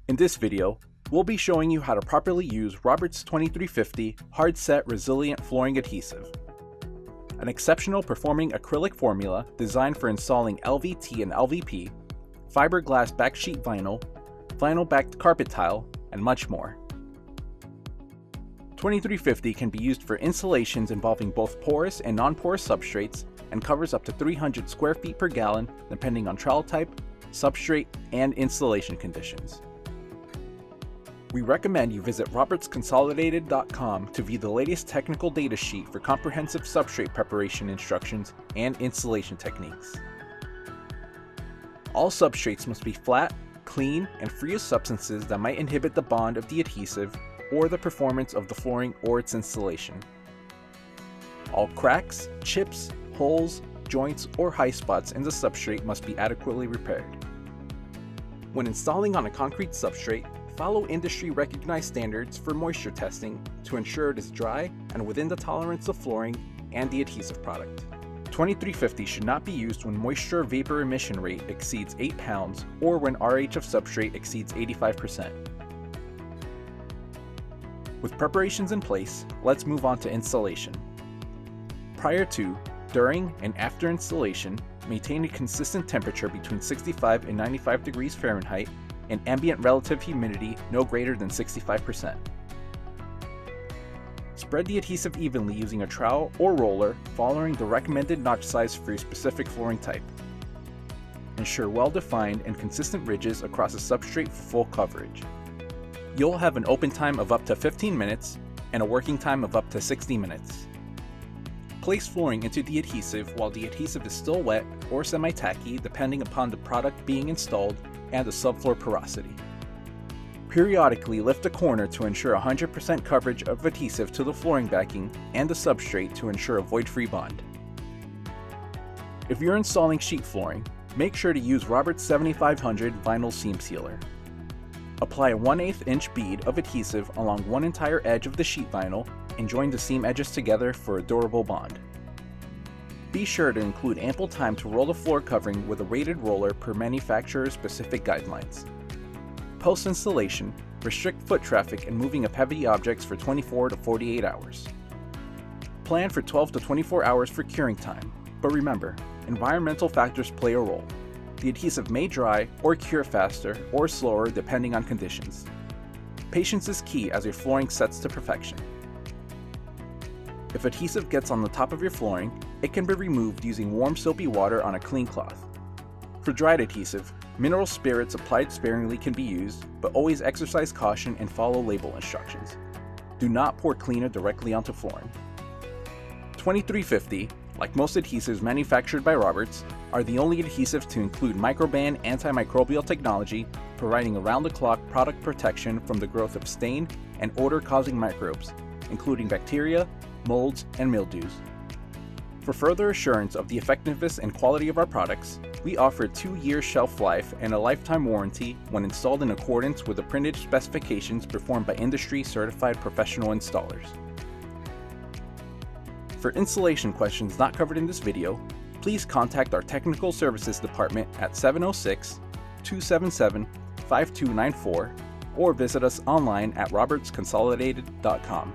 In this video, we'll be showing you how to properly use Robert's 2350 HARD-SET Resilient Flooring Adhesive, an exceptional performing acrylic formula designed for installing LVT and LVP, fiberglass backsheet vinyl, vinyl-backed carpet tile, and much more. 2350 can be used for installations involving both porous and non-porous substrates and covers up to 300 square feet per gallon depending on trowel type, substrate, and installation conditions. We recommend you visit robertsconsolidated.com to view the latest technical data sheet for comprehensive substrate preparation instructions and installation techniques. All substrates must be flat, clean, and free of substances that might inhibit the bond of the adhesive or the performance of the flooring or its installation. All cracks, chips, holes, joints, or high spots in the substrate must be adequately repaired. When installing on a concrete substrate, follow industry-recognized standards for moisture testing to ensure it is dry and within the tolerance of flooring and the adhesive product. 2350 should not be used when moisture vapor emission rate exceeds 8 pounds or when RH of substrate exceeds 85%. With preparations in place, let's move on to installation. Prior to, during, and after installation, maintain a consistent temperature between 65 and 95 degrees Fahrenheit and ambient relative humidity no greater than 65%. Spread the adhesive evenly using a trowel or roller following the recommended notch size for your specific flooring type. Ensure well-defined and consistent ridges across the substrate for full coverage. You'll have an open time of up to 15 minutes and a working time of up to 60 minutes. Place flooring into the adhesive while the adhesive is still wet or semi-tacky depending upon the product being installed and the subfloor porosity. Periodically lift a corner to ensure 100% coverage of adhesive to the flooring backing and the substrate to ensure a void-free bond. If you're installing sheet flooring, make sure to use Robert's 7500 vinyl seam sealer. Apply a 1/8 inch bead of adhesive along one entire edge of the sheet vinyl and join the seam edges together for a durable bond. Be sure to include ample time to roll the floor covering with a rated roller per manufacturer's specific guidelines. Post-installation, restrict foot traffic and moving of heavy objects for 24 to 48 hours. Plan for 12 to 24 hours for curing time, but remember, environmental factors play a role. The adhesive may dry or cure faster or slower depending on conditions. Patience is key as your flooring sets to perfection. If adhesive gets on the top of your flooring, it can be removed using warm soapy water on a clean cloth. For dried adhesive, mineral spirits applied sparingly can be used, but always exercise caution and follow label instructions. Do not pour cleaner directly onto flooring. 2350, like most adhesives manufactured by Roberts, are the only adhesives to include microban antimicrobial technology, providing around-the-clock product protection from the growth of stain and odor-causing microbes, including bacteria, molds, and mildews. For further assurance of the effectiveness and quality of our products, we offer a 2-year shelf life and a lifetime warranty when installed in accordance with the printed specifications performed by industry-certified professional installers. For installation questions not covered in this video, please contact our Technical Services Department at 706-277-5294 or visit us online at robertsconsolidated.com.